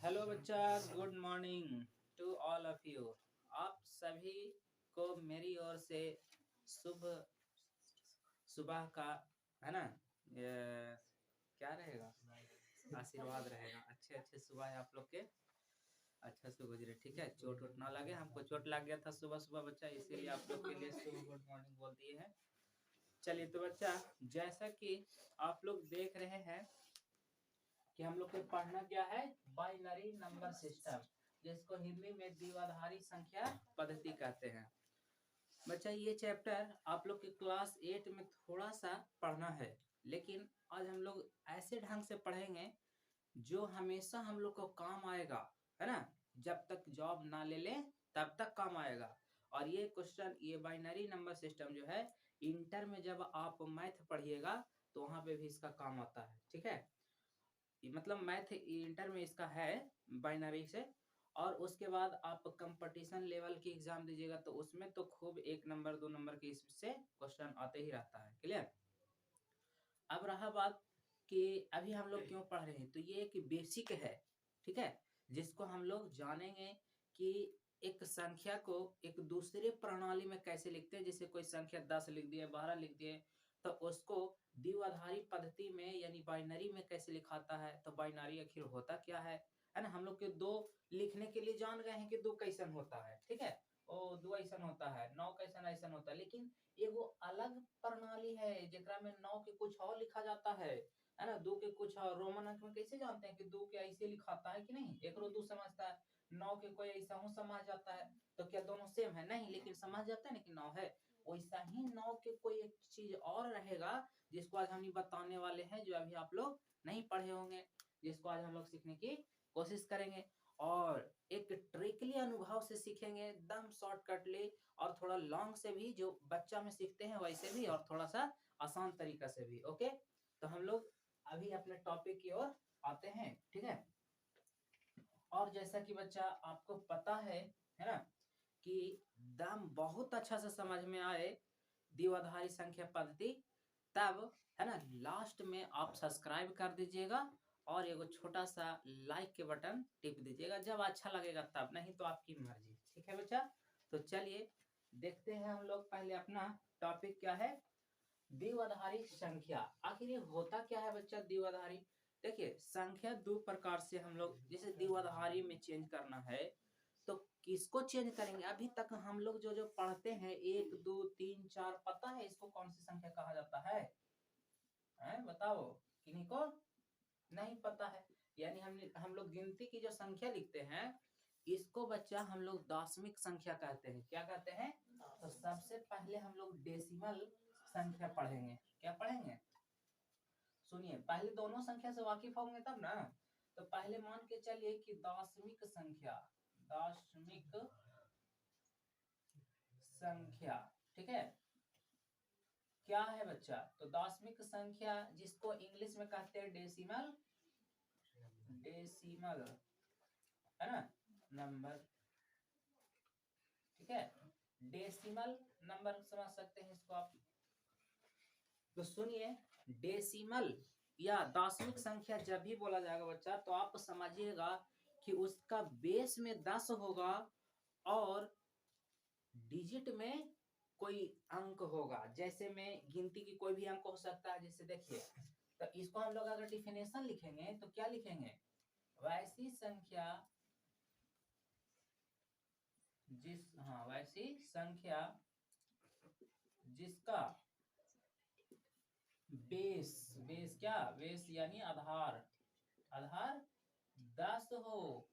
Hello बच्चा, good morning to all of you. आप सभी को मेरी ओर से शुभ सुबह का, है ना, ये क्या रहेगा, आशीर्वाद रहेगा। अच्छे अच्छे सुबह आप लोग के अच्छा से गुजरे, ठीक है। चोट वोट ना लगे, हमको चोट लग गया था सुबह सुबह बच्चा, इसीलिए आप लोग के लिए शुभ गुड मॉर्निंग बोल दिए हैं। चलिए तो बच्चा, जैसा कि आप लोग देख रहे हैं कि हम लोग को पढ़ना क्या है, बाइनरी नंबर सिस्टम, जिसको हिंदी में द्विआधारी संख्या पद्धति कहते हैं। बच्चा ये चैप्टर आप लोग के क्लास 8 में थोड़ा सा पढ़ना है, लेकिन आज हम लोग ऐसे ढंग से पढ़ेंगे जो हमेशा हम लोग को काम आएगा, है ना। जब तक जॉब ना ले ले तब तक काम आएगा। और ये क्वेश्चन, ये बाइनरी नंबर सिस्टम जो है, इंटर में जब आप मैथ पढ़िएगा तो वहां पे भी इसका काम आता है, ठीक है। मतलब मैथ इंटर में इसका है बाइनरी से। और उसके बाद आप कंपटीशन लेवल की एग्जाम दीजिएगा तो उसमें तो खूब 1 नंबर 2 नंबर के इससे क्वेश्चन आते ही रहता है। क्लियर। अब रहा बात कि अभी हम लोग क्यों पढ़ रहे हैं, तो ये एक बेसिक है, ठीक है, जिसको हम लोग जानेंगे कि एक संख्या को एक दूसरे प्रणाली में कैसे लिखते हैं। जैसे कोई संख्या 10 लिख दिए, 12 लिख दिए, तो उसको द्विआधारी पद्धति में यानी बाइनरी में कैसे लिखाता है। तो बाइनरी आखिर होता क्या है ना। हम लोग के दो लिखने के लिए जान गए हैं कि दो कैसन होता है, ठीक है। ओ दो ऐसन होता है, 9 कैसन ऐसन होता है, लेकिन एगो अलग प्रणाली है जेकरा में 9 के कुछ और लिखा जाता है ना, 2 के कुछ और। रोमन अंक में कैसे जानते हैं कि 2 के ऐसे लिखाता है कि नहीं, एक रो 2 समझता है, 9 के कोई ऐसा हूँ समझ जाता है। तो क्या दोनों सेम है? नहीं, लेकिन समझ जाता है ना कि 9 है। वैसा ही 9 के कोई एक चीज और रहेगा जिसको आज हम बताने वाले हैं, जो अभी आप लोग नहीं पढ़े होंगे, जिसको आज हम लोग सीखने की कोशिश करेंगे। और एक ट्रिकली अनुभव से सीखेंगे, एकदम शॉर्टकटली, और थोड़ा लॉन्ग से भी, जो बच्चा में सीखते हैं वैसे भी, और थोड़ा सा आसान तरीका से भी। ओके, तो हम लोग अभी अपने टॉपिक की ओर आते हैं, ठीक है। और जैसा कि बच्चा आपको पता है ना, कि दाम बहुत अच्छा से समझ में आए द्विआधारी संख्या पद्धति, तब है ना लास्ट में आप सब्सक्राइब कर दीजिएगा और एगो छोटा सा लाइक के बटन टिप दीजिएगा, जब अच्छा लगेगा तब, नहीं तो आपकी मर्जी, ठीक है बच्चा। तो चलिए देखते हैं हम लोग पहले अपना टॉपिक क्या है, द्विआधारी संख्या। आखिर ये होता क्या है बच्चा द्विआधारी। देखिए, संख्या दो प्रकार से हम लोग, जैसे द्विआधारी में चेंज करना है तो किसको चेंज करेंगे। अभी तक हम लोग जो जो पढ़ते हैं 1 2 3 4, पता है इसको कौन सी संख्या कहा जाता है? बताओ, किन्हीं को नहीं पता है। यानी हम लोग गिनती की जो संख्या लिखते हैं, इसको बच्चा हम लोग दशमिक संख्या कहते हैं। क्या कहते हैं? तो सबसे पहले हम लोग डेसिमल संख्या पढ़ेंगे। क्या पढ़ेंगे? सुनिए, पहले दोनों संख्या से वाकिफ होंगे तब ना। तो पहले मान के चलिए कि दशमिक संख्या, दशमिक संख्या, ठीक है। क्या है बच्चा? तो दशमिक संख्या, जिसको इंग्लिश में कहते हैं डेसिमल, डेसिमल, है ना, नंबर, ठीक है। डेसिमल नंबर समझ सकते हैं इसको आप। तो सुनिए, डेसिमल या दशमिक संख्या जब भी बोला जाएगा बच्चा, तो आप समझिएगा कि उसका बेस में 10 होगा और डिजिट में कोई अंक होगा। जैसे में गिनती की कोई भी अंक हो सकता है, जैसे देखिए, तो इसको हम लोग अगर डिफिनेशन लिखेंगे तो क्या लिखेंगे? वैसी संख्या वैसी संख्या जिसका बेस क्या, बेस यानी आधार, आधार 10 हो,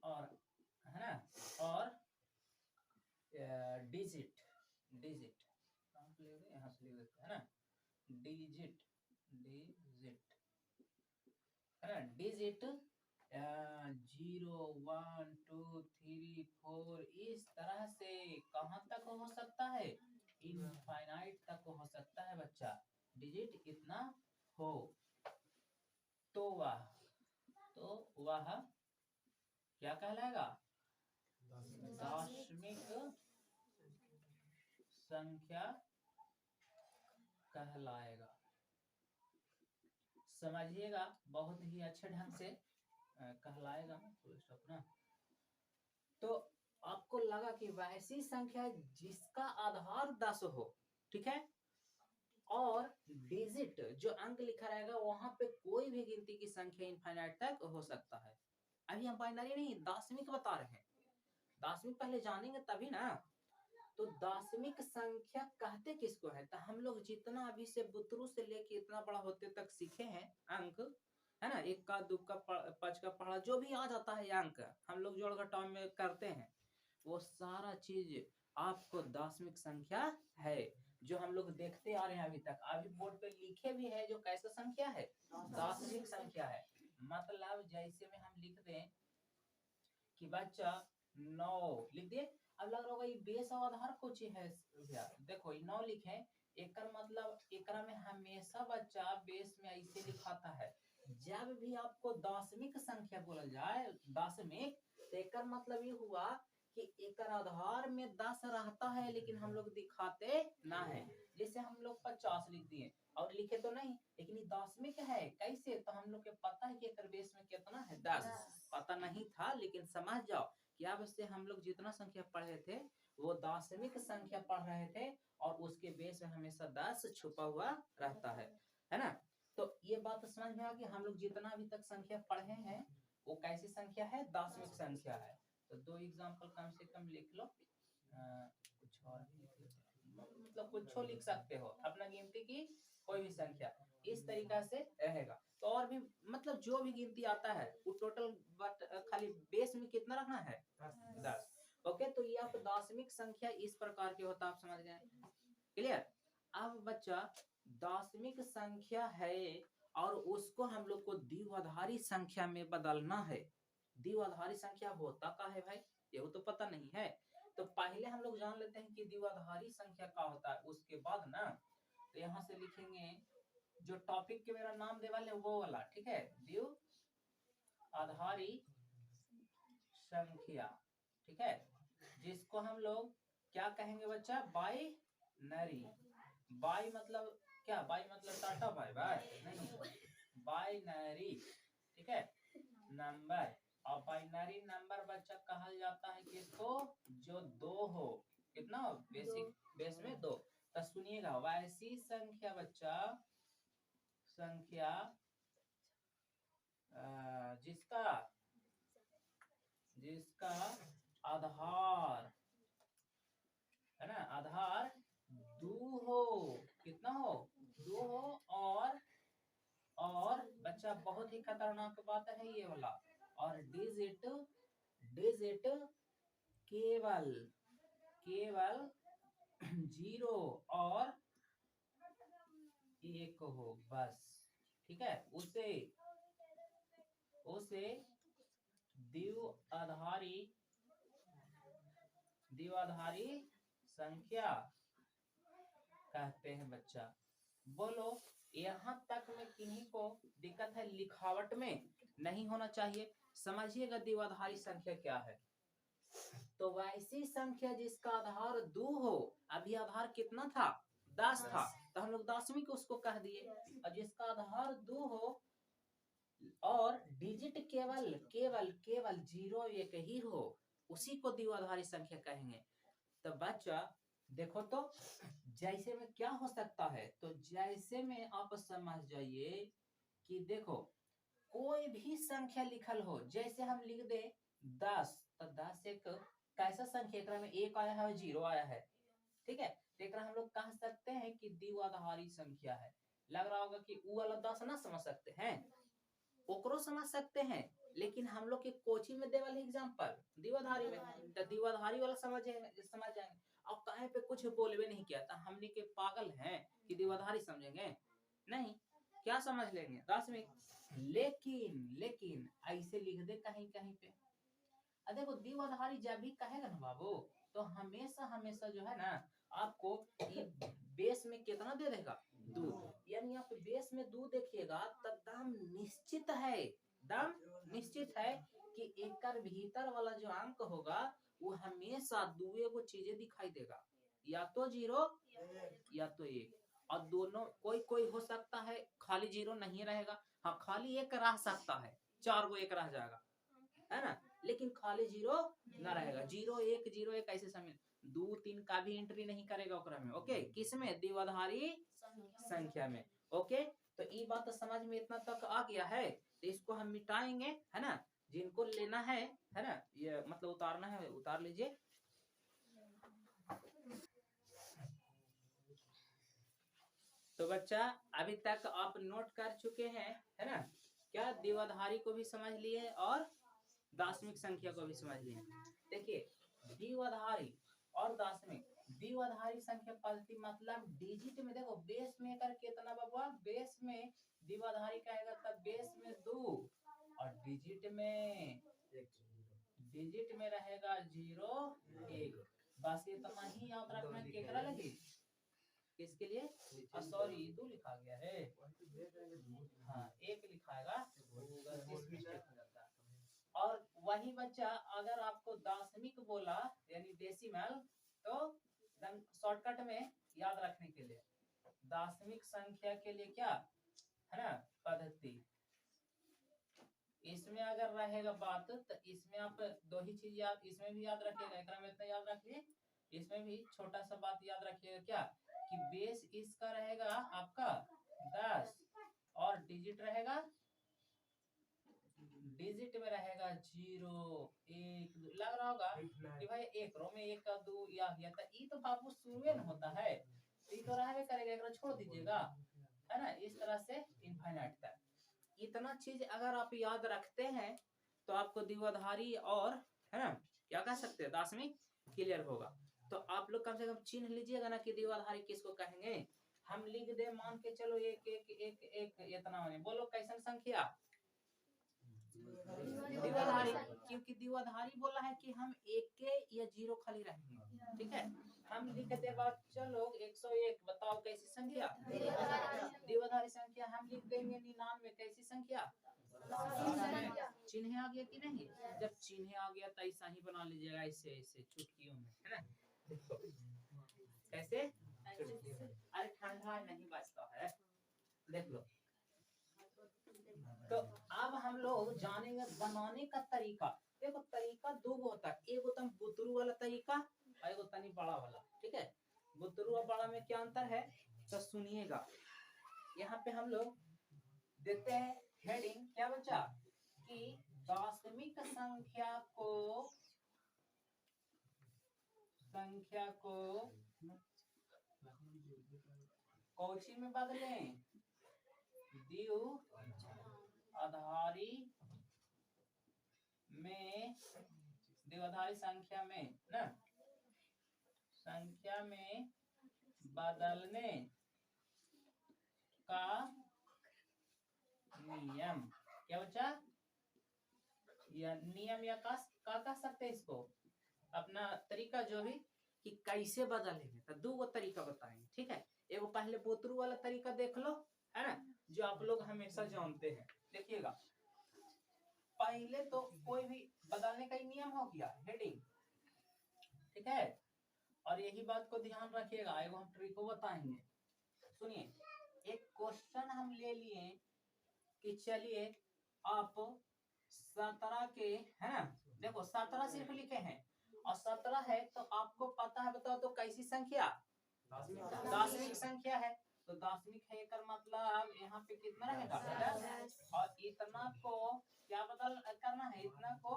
और है ना, और डिजिट, डिजिट कहाँ से लिख, यहाँ से लिख देते हैं ना, डिजिट, डिजिट, है ना, डिजिट 0 1 2 3 4, इस तरह से कहाँ तक हो सकता है? इनफाइनाइट तक हो सकता है बच्चा, डिजिट इतना हो। तो वह क्या कहलाएगा? दशमिक संख्या कहलाएगा। समझिएगा बहुत ही अच्छे ढंग से, कहलाएगा ना फुल स्टॉप ना। तो आपको लगा कि वैसी संख्या जिसका आधार 10 हो, ठीक है, और डिजिट जो अंक लिखा रहेगा वहां पे कोई भी गिनती की संख्या इनफाइनाइट तक हो सकता है। अभी हम बाइनरी नहीं दार्शनिक बता रहे हैं, दार्शनिक पहले जानेंगे तभी ना। तो दार्शनिक संख्या कहते किसको है, तो हम लोग जितना अभी से बुतरू से लेके इतना बड़ा होते तक सीखे हैं अंक, है ना, एक का दो का पांच का पढ़ा जो भी आ जाता है अंक हम लोग जोड़ घटाव में करते हैं, वो सारा चीज आपको दार्शनिक संख्या है, जो हम लोग देखते आ रहे हैं अभी तक, अभी बोर्ड पे लिखे भी है जो कैसा संख्या है, दार्शनिक संख्या है। मतलब जैसे में हम लिख दें कि बच्चा 9 लिख दिए, अब लग रहा होगा ये बेस और आधार कुछ है भैया, देखो ये 9 लिखे, एक मतलब एकरा में हमेशा बच्चा बेस में ऐसे लिखाता है, जब भी आपको दार्शनिक संख्या बोला जाए दार्शनिक, तो एक मतलब ये हुआ कि एक आधार में 10 रहता है लेकिन हम लोग दिखाते ना है, जैसे हम लोग 50 लिख दिए और लिखे तो नहीं, लेकिन ये दार्शनिक है कैसे, तो हम लोग के पता है कि एक बेस में कितना है 10, पता नहीं था लेकिन समझ जाओ कि अब से हम लोग जितना संख्या पढ़े थे वो दार्शनिक संख्या पढ़ रहे थे, और उसके बेस में हमेशा 10 छुपा हुआ रहता है ना। तो ये बात समझ में आ कि हम लोग जितना अभी तक संख्या पढ़े हैं वो कैसी संख्या है, दार्शनिक संख्या है। तो 2 एग्जाम्पल कम से कम लिख लो, कुछ और मतलब कुछ लिख सकते हो, अपना गिनती की कोई भी संख्या इस तरीका से रहेगा। तो और भी मतलब जो भी गिनती आता है वो टोटल बट खाली बेस में कितना रखना है 10। ओके, तो ये आप दार्शनिक संख्या इस प्रकार के होता, आप समझ गए, क्लियर। अब बच्चा दार्शनिक संख्या है और उसको हम लोग को द्विआधारी संख्या में बदलना है। द्विआधारी संख्या होता का है भाई, ये तो पता नहीं है, तो पहले हम लोग जान लेते हैं कि द्विआधारी संख्या का होता है, उसके बाद ना तो यहाँ से लिखेंगे जो टॉपिक के मेरा नाम दे वाले वो वाला, ठीक है, द्विआधारी संख्या, ठीक है, जिसको हम लोग क्या कहेंगे बच्चा, बाइनरी। बाई मतलब क्या, बाई मतलब टाटा बाय बाय नहीं, बाइनरी, ठीक है, नंबर। और बाइनरी नंबर बच्चा कहा जाता है किसको, जो 2 हो, कितना हो, बेसिक बेस में 2। तो सुनिएगा वैसी संख्या बच्चा, संख्या जिसका जिसका आधार है ना, आधार 2 हो, कितना हो, 2 हो, और बच्चा बहुत ही खतरनाक बात है ये वाला, और डिजिट डिजिट केवल केवल 0 और 1 हो बस, ठीक है, उसे उसे द्विआधारी द्विआधारी संख्या कहते हैं बच्चा। बोलो यहाँ तक में किन्हीं को दिक्कत है, लिखावट में नहीं होना चाहिए, समझिएगा द्विआधारी संख्या क्या है। तो वैसी संख्या जिसका आधार 2 हो, अभी आधार कितना था, 10 था, तो हम लोग 10वीं को उसको कह दिए, और जिसका आधार 2 हो और डिजिट केवल केवल केवल 0 1 ही हो, उसी को द्विआधारी संख्या कहेंगे। तो बच्चा देखो तो जैसे में क्या हो सकता है, तो जैसे में आप समझ जाइए कि देखो कोई भी संख्या लिखल हो, जैसे हम लिख दे 10, तो 10 एक कैसा संख्या में 1 आया है और 0 आया है, ठीक है, तो हम लोग कह सकते हैं कि द्विआधारी संख्या है। लग रहा होगा कि वो वाला 10 ना समझ सकते हैं, ओकरो समझ सकते हैं, लेकिन हम लोग के कोचिंग में दे वाले एग्जांपल द्विआधारी में, तो द्विआधारी वाला समझ जाएंगे। अब कहे पे कुछ बोलवे नहीं किया था, हमने के पागल हैं कि द्विआधारी समझेंगे, नहीं, क्या समझ लेंगे 10वीं। लेकिन लेकिन ऐसे लिख दे कहीं कहीं पे, देखो द्विआधारी जब भी कहेगा ना बाबू, तो हमेशा हमेशा जो है ना आपको ये बेस में कितना दे देगा, 2, यानी आप बेस में 2 देखिएगा तब दाम निश्चित है, दाम निश्चित है कि एक भीतर वाला जो अंक होगा वो हमेशा 2 को चीजें दिखाई देगा, या तो 0 या तो 1, और दोनों कोई कोई हो सकता है खाली 0 नहीं रहेगा, हाँ खाली 1 रह सकता है, 4 को 1 रह जाएगा, है ना, लेकिन खाली 0 ना रहेगा। 0 1 ऐसे समय 2 3 का भी एंट्री नहीं करेगा ओकरा में। ओके, किसमें? द्विआधारी संख्या में। ओके, तो ये बात तो समझ में इतना तक आ गया है। तो इसको हम मिटाएंगे, है ना, जिनको लेना है ना, ये मतलब उतारना है उतार लीजिए। तो बच्चा अभी तक आप नोट कर चुके हैं, है ना, क्या द्विआधारी को भी समझ लिए और दार्शनिक संख्या को भी समझ लिए। देखिए, द्विआधारी और दार्शनिक, द्विआधारी संख्या पद्धति मतलब डिजिट में, देखो बेस में कर कितना बाबा, बेस में द्विआधारी कहेगा तब बेस में 2 और डिजिट में रहेगा 0 1। बस इतना ही याद रखना। केकरा लगी, किसके लिए? सॉरी 2 लिखा गया है, हाँ 1 लिखाएगा, और वही बच्चा अगर आपको दार्शनिक बोला यानी डेसिमल, तो शॉर्टकट में याद रखने के लिए दार्शनिक संख्या के लिए क्या है ना पद्धति, इसमें अगर रहेगा बात तो इसमें आप 2 ही चीज याद, इसमें भी याद रखिएगा, एकरा में इतना याद रखिए, इसमें भी छोटा सा बात याद रखिएगा क्या, कि बेस इसका रहेगा आपका 10 और डिजिट रहेगा, डिजिट में रहेगा 0 1 2। लग रहा होगा कि भाई एक रो में 1 का 2 या ये तो बाबू शुरू में होता है, तो ये तो रहबे करेगा, एकरा छोड़ दीजिएगा, है ना, इस तरह से इनफाइनाइट तक। इतना चीज अगर आप याद रखते हैं तो आपको द्विआधारी और, है ना, क्या कह सकते हैं, दार्शनिक क्लियर होगा। तो आप लोग कम से कम चिन्ह लीजिएगा ना कि द्विआधारी किसको कहेंगे। हम लिख दे, मान के चलो 1 1 1 1 इतना होने, बोलो कैसन संख्या, द्विआधारी, क्योंकि द्विआधारी बोला है कि हम 1 के या 0 खाली रहेंगे, ठीक है। हम लिख दे बात, चलो 101, बताओ कैसी संख्या, द्विआधारी संख्या। हम लिख देंगे 99, कैसी संख्या, चिन्ह आ गया कि नहीं, जब चिन्ह आ गया तो ऐसा ही बना लीजिएगा, ऐसे ऐसे चुटकियों में, है ना, देखो कैसे, अरे ठंडा नहीं बचता है, देख लो। तो अब हम लोग जानेंगे बनाने का तरीका। देखो तरीका 2 होता है, एक होता है बुतरू वाला तरीका और एक होता है बड़ा वाला, ठीक है। बुतरू और बड़ा में क्या अंतर है, तो सुनिएगा। यहाँ पे हम लोग देते हैं हेडिंग, क्या बच्चा, कि दार्शनिक संख्या को कौची में बदलें, द्विआधारी में, द्विआधारी संख्या में ना, संख्या में बदलने का नियम, क्या बच्चा, या नियम या का कह सकते हैं इसको, अपना तरीका जो भी, कि कैसे बदलेंगे। तो 2 तरीका बताएंगे, ठीक है। एगो पहले बोतरू वाला तरीका देख लो, है ना, जो आप लोग हमेशा जानते हैं। देखिएगा, पहले तो कोई भी बदलने का ही नियम हो गया, हेडिंग, ठीक है। और यही बात को ध्यान रखिएगा, एगो हम ट्रिक बताएंगे। सुनिए, एक क्वेश्चन हम ले लिए कि चलिए आप 17 के, है ना, देखो 17 सिर्फ लिखे हैं और 17 है तो आपको पता है, बताओ तो कैसी संख्या, दार्शनिक संख्या है। तो दार्शनिक है का मतलब यहाँ पे कितना रहेगा, और इतना को क्या बदल करना है, इतना को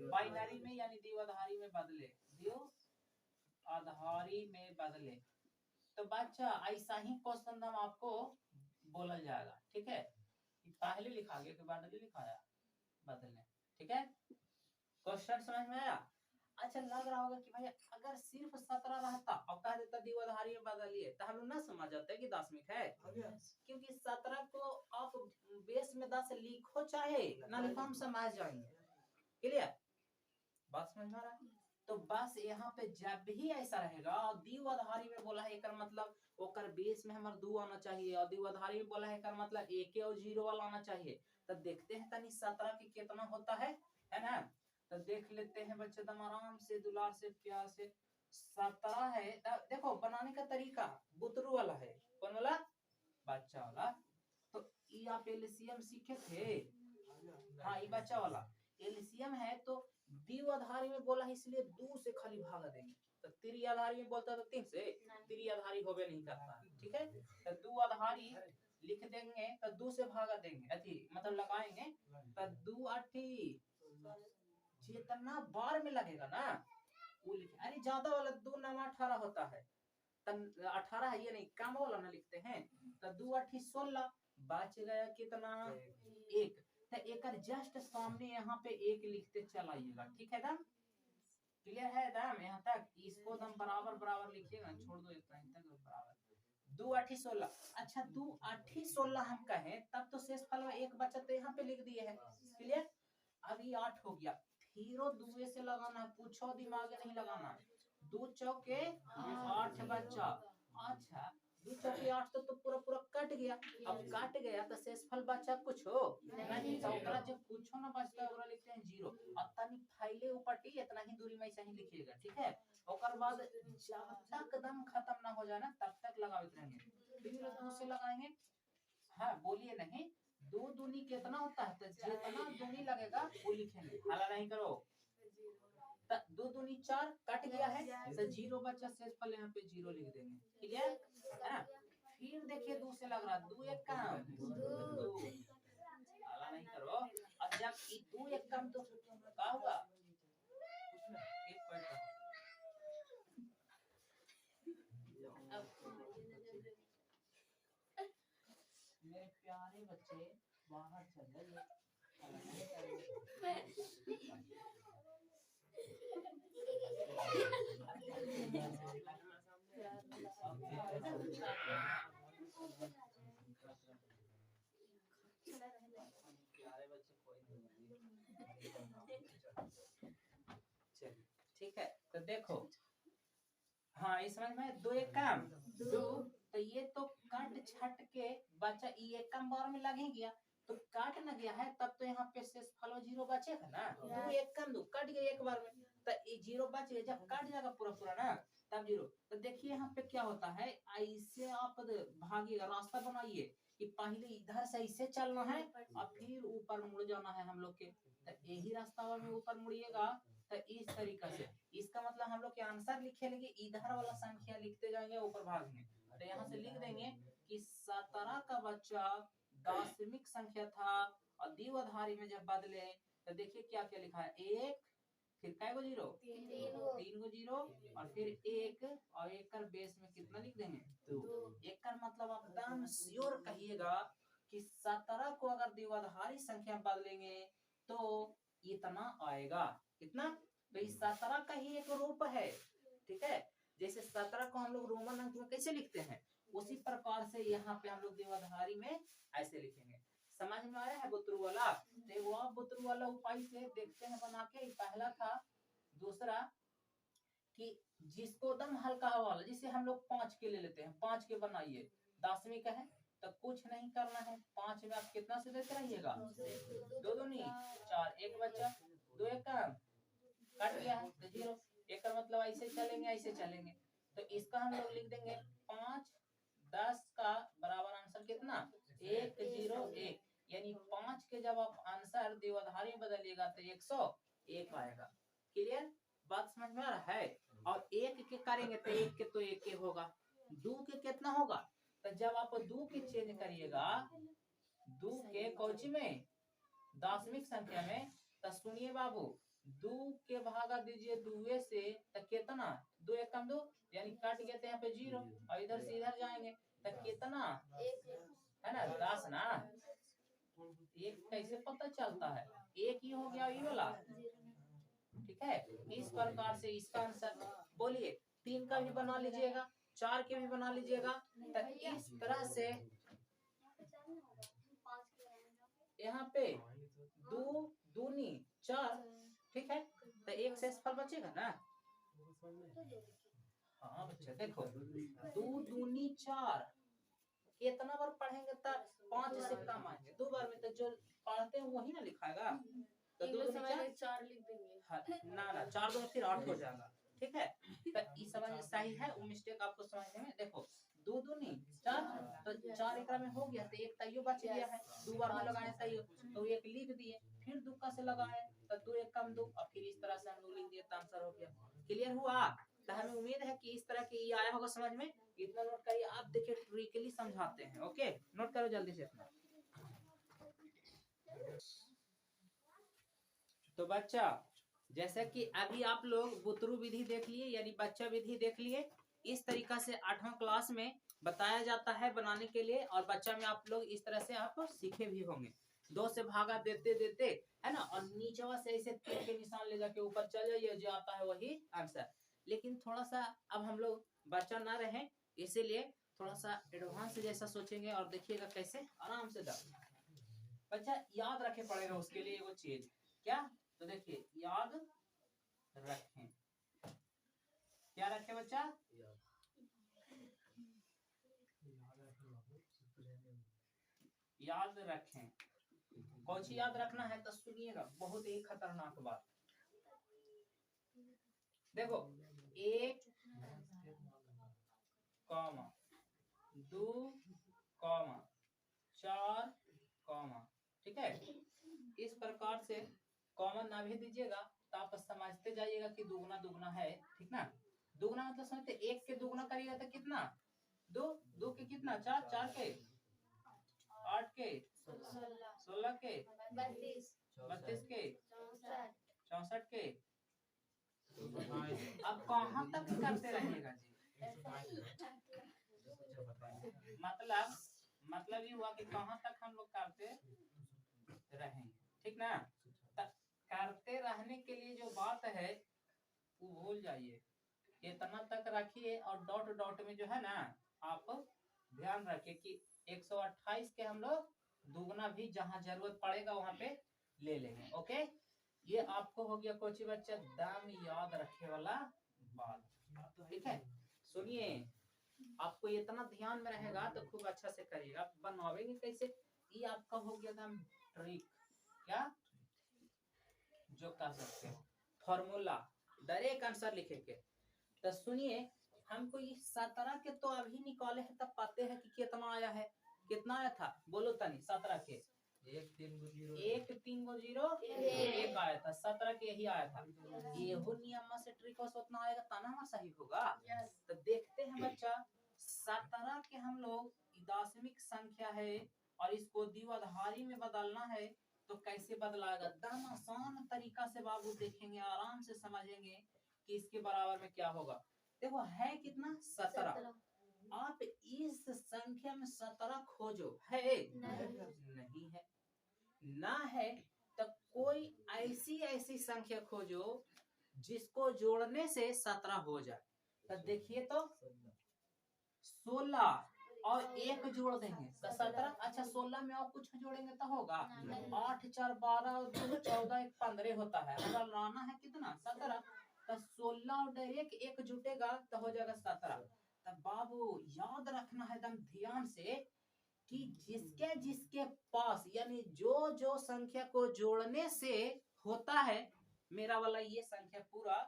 बाइनरी में यानी द्विआधारी में बदले, द्विआधारी में बदले। तो बच्चा ऐसा ही क्वेश्चन हम आपको बोला जाएगा, ठीक है। पहले लिखा गया कि बाद में लिखाया बदलने, ठीक है। क्वेश्चन समझ में आया। अच्छा लग रहा होगा कि भाई अगर सिर्फ 17 रहता और कह देता द्विआधारी में बदलिए, तो हम लोग ना समझ जाते कि दार्शनिक है, क्योंकि 17 को आप बेस में 10 लिखो चाहे ना लिखो, हम समझ जाएंगे, क्लियर, बात समझ में आ रहा है। तो बस यहाँ पे जब भी ऐसा रहेगा और द्विआधारी में बोला है एकर मतलब ओकर बेस में हमार 2 आना चाहिए, और द्विआधारी में बोला है एकर मतलब 1 और 0 वाला आना चाहिए। तो देखते हैं तनी 17 के कितना होता है ना। तो देख लेते हैं बच्चे, तुम आराम से दुलार से प्यार से। 17 है, देखो बनाने का तरीका बुतरू वाला है, कौन वाला, बच्चा वाला। तो ये आप एलसीएम सीखे थे, हाँ ये बच्चा वाला एलसीएम है तो द्विआधारी में बोला है इसलिए 2 से खाली भागा देंगे। तो त्रिआधारी में बोलता तो 3 से, त्रिआधारी होबे नहीं करता है, ठीक है। तो द्विआधारी लिख देंगे तो 2 से भागा देंगे, अथी मतलब लगाएंगे तो 2 आठी जितना बार में लगेगा ना वो लिखे। अरे ज्यादा वाला 2 9 18 होता है, 18 है ये नहीं, कम वाला ना लिखते हैं। तो 2 8 16 बच गया कितना, एक। तो एक जस्ट सामने यहाँ पे एक लिखते चलाइएगा, ठीक है दम, क्लियर है दम यहाँ तक। इसको दम बराबर बराबर लिखिएगा, छोड़ दो इतना तक बराबर। 2 8 16, अच्छा 2 8 16 हम कहें तब तो शेष फल में एक बचा तो यहाँ पे लिख दिए है, क्लियर। अब ये 8 हो गया, फिर दुए से लगाना है, पूछो दिमाग नहीं लगाना है। 2 चौके 8 बच्चा, अच्छा 2 चौके 8 तो पूरा पूरा कट गया। अब कट गया तो शेषफल बचा कुछ हो नहीं, तो ओकरा जब कुछ ना बचता है ओकरा लिखते हैं 0। और तनी फैले ऊपर इतना ही दूरी में ऐसे ही लिखिएगा, ठीक है। ओकर बाद जब तक दम खत्म ना हो जाए ना तब तक लगाते रहेंगे, फिर 2 से लगाएंगे। हाँ बोलिए नहीं, 2 दूनी कितना होता है, तो जितना दूनी लगेगा वो लिखेंगे, हाला नहीं करो। 2 दूनी 4 कट गया है तो 0 बचा, शेष फल यहाँ पे 0 लिख देंगे, क्लियर है ना। फिर देखिए 2 से लग रहा, 2 एक काम 2, हाला नहीं करो। और जब 2 एक काम तो क्या हुआ, एक पॉइंट मेरे प्यारे बच्चे बाहर चल जाइए। ठीक है तो देखो, हाँ इस समझ में 2 एक काम 2, तो ये तो काट छट के बचा, ये एक कम बार में लग ही गया तो काट न गया है, तब तो यहाँ पे शेष फल 0 बचेगा ना। 2 एक कम 2 कट गया एक बार में तो ये 0 बच गया, जब काट जाएगा पूरा पूरा ना तब 0। तो देखिए यहाँ पे क्या होता है, ऐसे आप भागिएगा, रास्ता बनाइए कि पहले इधर से ऐसे चलना है और फिर ऊपर मुड़ जाना है हम लोग के। तो यही रास्ता में ऊपर मुड़िएगा तो इस तरीका से, इसका मतलब हम लोग के आंसर लिखे लेंगे, इधर वाला संख्या लिखते जाएंगे ऊपर भाग में। तो यहाँ से लिख देंगे कि 17 का बच्चा दशमिक संख्या था और द्विआधारी में जब बदले तो देखिए क्या क्या लिखा है, एक फिर काय गो 0 3 गो 0 और फिर एक, और एक कर बेस में कितना लिख देंगे 2। एक कर मतलब आप एकदम श्योर कहिएगा कि 17 को अगर द्विआधारी संख्या बदलेंगे तो इतना आएगा, कितना, तो इस 17 का ही एक रूप है, ठीक है। जैसे 17 को हम लोग रोमन अंक में कैसे लिखते हैं उसी प्रकार से यहाँ पे हम लोग द्विआधारी में ऐसे लिखेंगे। समझ में आया है बुतरू वाला। तो वो बुतरू वाला उपाय से देखते हैं बना के। पहला था, दूसरा कि जिसको दम हल्का वाला, जिसे हम लोग 5 के ले लेते हैं, 5 के बनाइए, दशमिक है तो कुछ नहीं करना है, 5 में आप कितना से देते रहिएगा, 2 दूनी 4, एक बच्चा 2 एक काम कट गया है तो 0। एक का मतलब ऐसे चलेंगे ऐसे चलेंगे, तो इसका हम लोग लिख देंगे 5 10 का बराबर आंसर कितना 1 0 1, यानी 5 के जब आप आंसर द्विआधारी बदलिएगा तो 101 आएगा। क्लियर, बात समझ में आ रहा है। और एक के करेंगे तो एक के तो एक के होगा, 2 के कितना होगा, तो जब आप 2 के चेंज करिएगा 2 के कौची में दशमिक संख्या में, तो सुनिए बाबू 2 के भागा दीजिए 2 से तो कितना 2 एक कम 2, यानी काट गया तो यहाँ पे 0 और इधर से इधर जाएंगे तो कितना है ना 10 ना। एक कैसे पता चलता है, एक ही हो गया ये वाला, ठीक है। इस प्रकार से इसका आंसर बोलिए 3 का भी बना लीजिएगा, 4 के भी बना लीजिएगा, तो इस तरह से यहाँ पे 2 दूनी 4, ठीक है। तो एक शेष फल बचेगा ना। हाँ बच्चा देखो 2 दूनी 4 कितना बार पढ़ेंगे तब 5 से कम आएंगे, 2 बार में तो जो पढ़ते हैं वही ना लिखाएगा, तो 2 दूनी 4 लिख देंगे। हाँ, ना 4 2 फिर 8 हो जाएगा, ठीक है। तो इस समझ में सही है, वो मिस्टेक आपको समझने में देखो दो दूनी चार, तो चार एकरा में हो गया, तो एक तइयो बच गया है, दो बार में लगाए तइयो, तो एक लिख दिए, फिर दुक्का से लगाए तो दो एक कम दो, और फिर इस तरह से हम लोग लिख दिए तो आंसर हो गया। क्लियर हुआ? तो हमें उम्मीद है कि इस तरह के ये आया होगा समझ में। इतना नोट करिए, आप देखिए ट्रिकली समझाते हैं। ओके, नोट करो जल्दी से इतना। तो बच्चा, जैसा कि अभी आप लोग बुतरू विधि देख लिए, यानी बच्चा विधि देख लिए, इस तरीका से 8वां क्लास में बताया जाता है बनाने के लिए, और बच्चा में आप लोग इस तरह से आप सीखे भी होंगे। दो से भागा देते देते, है ना, और नीचवा से ऐसे तीर के निशान ले जाके ऊपर चल जाइए, जो आता है वही आंसर। लेकिन थोड़ा सा अब हम लोग बच्चा ना रहे, इसीलिए थोड़ा सा एडवांस जैसा सोचेंगे, और देखिएगा कैसे आराम से बच्चा याद रखे पड़ेगा उसके लिए वो चीज क्या। तो देखिए, याद रखें, क्या रखें बच्चा? याद रखें। कौन सी याद रखना है? तो सुनिएगा, बहुत ही खतरनाक बात। देखो, 1 कॉमा 2 कॉमा 4 कॉमा, ठीक है, इस प्रकार से कॉमन ना भी दीजिएगा तो आप समझते जाइएगा कि दुगना दुगना है, ठीक ना। दुगना मतलब समझते, 1 के दुगना करिएगा तो कितना? 2, 2 के कितना? 4, 4 के 8 के 16 के 32 के 64 के। अब कहाँ तक करते रहिएगा जी? मतलब ये हुआ कि कहाँ तक हम लोग करते रहेंगे, ठीक ना। करते रहने के लिए जो बात है वो भूल जाइए, इतना तक रखिए, और डॉट डॉट में जो है ना, आप ध्यान रखिए कि 128 के हम लोग दुगना भी जहां जरूरत पड़ेगा वहां पे ले लेंगे। ओके, ये आपको हो गया कोची बच्चा दाम याद रखे वाला बात, ठीक है। सुनिए, आपको इतना ध्यान में रहेगा तो खूब अच्छा से करिएगा। बनावेंगे कैसे, ये आपका हो गया दाम ट्रिक, क्या जो कर सकते हो, फॉर्मूला, डायरेक्ट आंसर लिखेंगे। तो सुनिए, हमको ये 17 के तो अभी निकाले हैं, तब पाते हैं कि कितना आया है। कितना आया था बोलो तनी? 17 के 1 3 गो 0 1 आया था, 17 के यही आया था। ये नियम से ट्रिक उतना आएगा तना हमारा सही होगा। तो देखते हैं बच्चा, 17 के हम लोग दशमिक संख्या है और इसको द्विआधारी में बदलना है, तो कैसे बदलाएगा? एकदम आसान तरीका से बाबू देखेंगे, आराम से समझेंगे कि इसके बराबर में क्या होगा। देखो है कितना? 17। आप इस संख्या में 17 खोजो, है नहीं है, ना है तो कोई ऐसी संख्या खोजो जिसको जोड़ने से 17 हो जाए। तो देखिए, तो 16 और 1 जोड़ देंगे तो 17। अच्छा, 16 में और कुछ जोड़ेंगे तो होगा 8 4 12 2 14 1 15 होता है, हमारा लाना है कितना? 17। तो 16 और डायरेक्ट 1 जुटेगा तो हो जाएगा 17। तब बाबू याद रखना है एकदम ध्यान से कि जिसके जिसके पास, यानी जो जो संख्या को जोड़ने से होता है, मेरा वाला ये संख्या पूरा,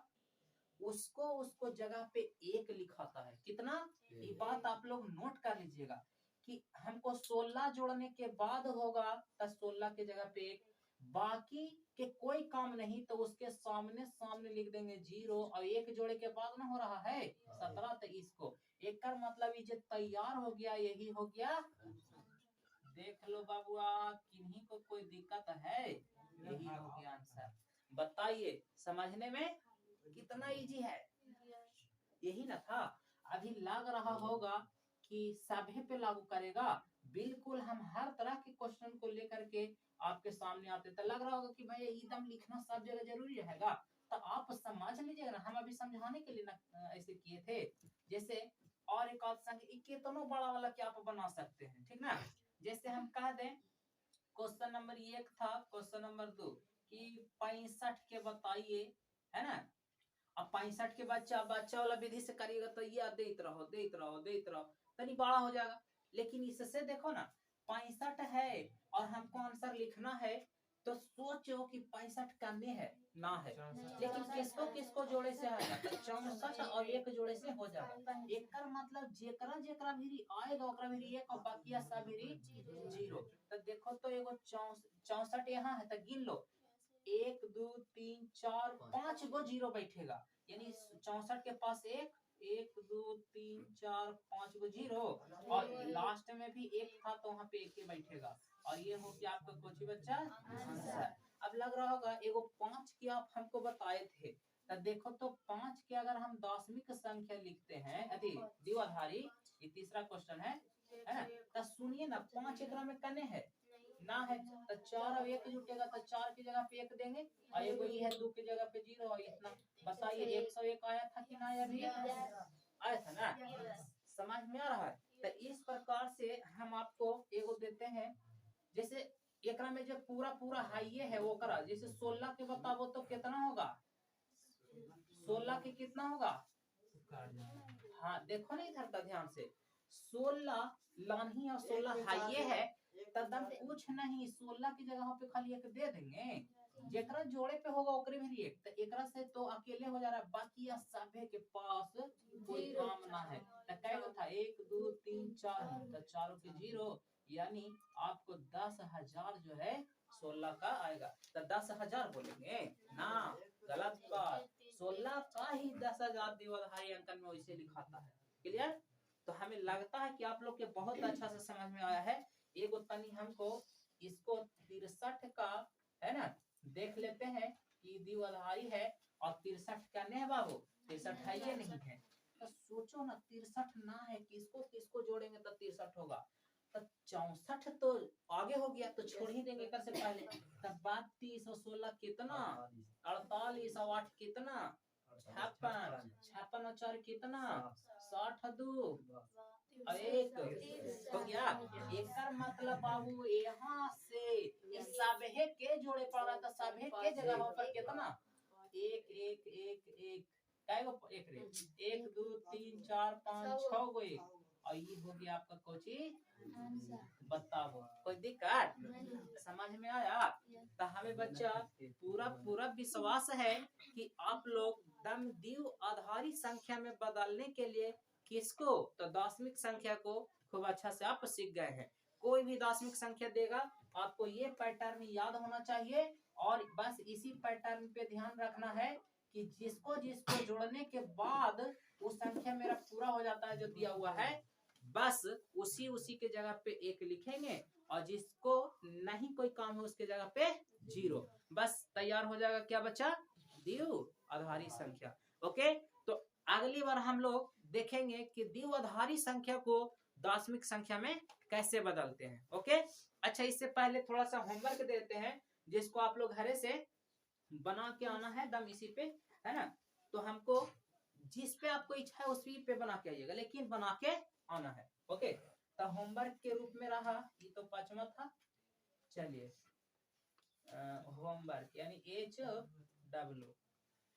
उसको उसको जगह पे 1 लिखाता है। कितना? ये बात आप लोग नोट कर लीजिएगा कि हमको 16 जोड़ने के बाद होगा तो 16 के जगह पे 1, बाकी के कोई काम नहीं तो उसके सामने सामने लिख देंगे 0, और 1 जोड़े के बाद ना हो रहा है 17, तो इसको एक का मतलब ये तैयार हो गया, यही हो गया। देख लो बाबुआ, किन्हीं को कोई दिक्कत है? यही हो गया आंसर। बताइए समझने में कितना इजी है? यही ना था। अभी लग रहा होगा कि सभी पे लागू करेगा। बिल्कुल, हम हर तरह के क्वेश्चन को लेकर के आपके सामने आते, तो लग रहा होगा कि भाई एकदम लिखना सब जगह जरूरी रहेगा। तो आप समझ लीजिएगा ना, हम अभी समझाने के लिए ना ऐसे किए थे। जैसे और एक आध संख्या कितना बड़ा वाला क्या आप बना सकते हैं, ठीक ना। जैसे हम कह दें क्वेश्चन नंबर 1 था, क्वेश्चन नंबर 2 कि 65 के बताइए, है ना। अब 65 के बच्चा वाला विधि से करिएगा तो ये देते रहो तनी बड़ा हो जाएगा। लेकिन इससे देखो ना, 65 है और हमको आंसर लिखना है, तो सोच सोचो कि 65 करने है ना है, लेकिन किसको किसको जोड़े से आएगा तो 64 और एक जोड़े से हो जाएगा। एकर मतलब जेकरा जेकरा भी आएगा ओकरा भी एक और बाकी सब भी 0। तो देखो तो एगो 64 यहाँ है तो गिन लो 1 2 3 4 5 गो 0 बैठेगा, यानी 64 के पास 1 2 3 4 5 गो 0 और लास्ट में भी 1 था तो वहाँ पे 1 ही बैठेगा और ये हो गया आपका कोची बच्चा आंसर। अब लग रहा होगा एगो 5 की आप हमको बताए थे, तो देखो तो 5 के अगर हम दशमिक संख्या लिखते हैं अति द्विआधारी, ये तीसरा क्वेश्चन है ना, तो सुनिए ना 5 एकरा में कने है ना है तो 4 और 1 जुटेगा तो 4 की जगह पे 1 देंगे और एगो ये है 2 की जगह पे 0 और इतना। बताइए 101 आया था कि ना अभी आया था ना, समझ में आ रहा है। तो इस प्रकार से हम आपको एगो देते हैं, जैसे एकरा में जो पूरा पूरा हाईए है वो करा, जैसे 16 के बताबो तो कितना होगा 16 के कितना होगा, हाँ देखो ना इधर का ध्यान से 16 लानी और 16 हाईए है तदम कुछ नहीं 16 की जगह पे खाली एक दे देंगे, जेकरा जोड़े पे होगा ओकरे भी एक, तो एकरा से तो अकेले हो जा रहा है, बाकी सभे के पास कोई काम ना है। तो कैगो था 1 2 3 4 तो चारों के 0, यानी आपको 10,000 जो है 16 का आएगा। तो 10,000 बोलेंगे ना, गलत बात, 16 का ही 10,000 द्विआधारी अंकन में वैसे लिखाता है। क्लियर? तो हमें लगता है कि आप लोग के बहुत अच्छा से समझ में आया है। एगो तनी हमको इसको 63 का है ना देख लेते हैं कि द्विआधारी है और 63 का नहीं है बाबू, 63 है ये नहीं है, तो सोचो ना 63 ना है किसको किसको जोड़ेंगे तो 63 होगा, तो 64 तो आगे हो गया तो छोड़ ही देंगे कर से पहले, तब बात 30 और 16 कितना 48 और 8 कितना 56, 56 और 4 कितना 62 और 1 हो गया। एकर मतलब बाबू यहाँ से सभे के जोड़े पड़ रहा था, सभे के जगह पर कितना 1 1 1 1 कैगो 1 रे 1 2 3 4 5 6 गो 1 और ये हो गया आपका कोची बताओ, कोई दिक्कत समझ में आया। तो हमें बच्चा पूरा पूरा विश्वास है कि आप लोग दम द्विआधारी संख्या में बदलने के लिए किसको तो दशमिक संख्या को खूब अच्छा से आप सीख गए हैं। कोई भी दशमिक संख्या देगा आपको ये पैटर्न याद होना चाहिए और बस इसी पैटर्न पे ध्यान रखना है कि जिसको जिसको जोड़ने के बाद वो संख्या मेरा पूरा हो जाता है जो दिया हुआ है, बस उसी उसी के जगह पे 1 लिखेंगे और जिसको नहीं कोई काम है उसके जगह पे 0, बस तैयार हो जाएगा क्या बच्चा द्विआधारी संख्या। ओके, तो अगली बार हम लोग देखेंगे कि द्विआधारी संख्या को दशमिक संख्या में कैसे बदलते हैं। ओके, अच्छा इससे पहले थोड़ा सा होमवर्क देते हैं जिसको आप लोग घरे से बना के आना है दम इसी पे, है ना, तो हमको जिस पे आपको इच्छा है उसी पे बना के आइएगा, लेकिन बना के आना है। ओके, तो होमवर्क के रूप में रहा ये तो 5वां था, चलिए होमवर्क यानी HW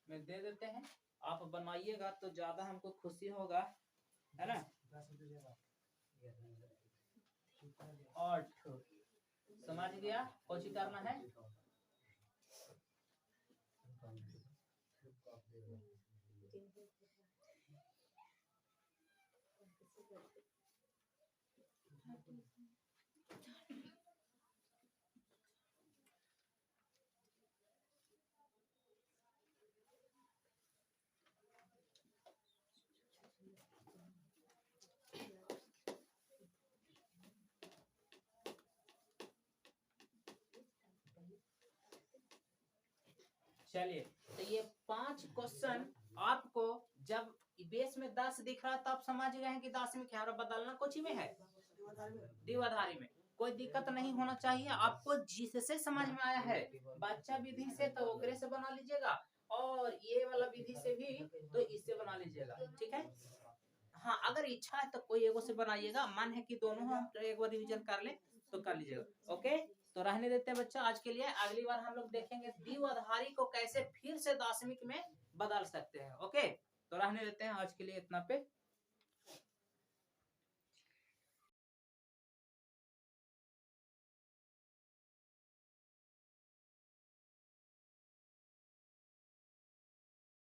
में दे देते हैं, आप बनाइएगा तो ज्यादा हमको खुशी होगा, है ना। 8 समझ गया कोची करना है, चलिए तो ये 5 क्वेश्चन आपको जब बेस में 10 दिख रहा है तो आप समझ गए हैं कि दशमिक है और बदलना कोची में है द्विआधारी में, कोई दिक्कत नहीं होना चाहिए। आपको जिससे समझ में आया है बच्चा विधि से तो ओकरे से बना लीजिएगा और ये वाला विधि से भी तो इससे बना लीजिएगा, ठीक है। हाँ अगर इच्छा है तो कोई एगो से बनाइएगा, मन है कि दोनों हम एक बार रिवीजन कर ले तो कर लीजिएगा। ओके, तो रहने देते हैं बच्चा आज के लिए, अगली बार हम लोग देखेंगे द्विआधारी को कैसे फिर से दशमिक में बदल सकते हैं। ओके, तो रहने देते हैं आज के लिए इतना पे।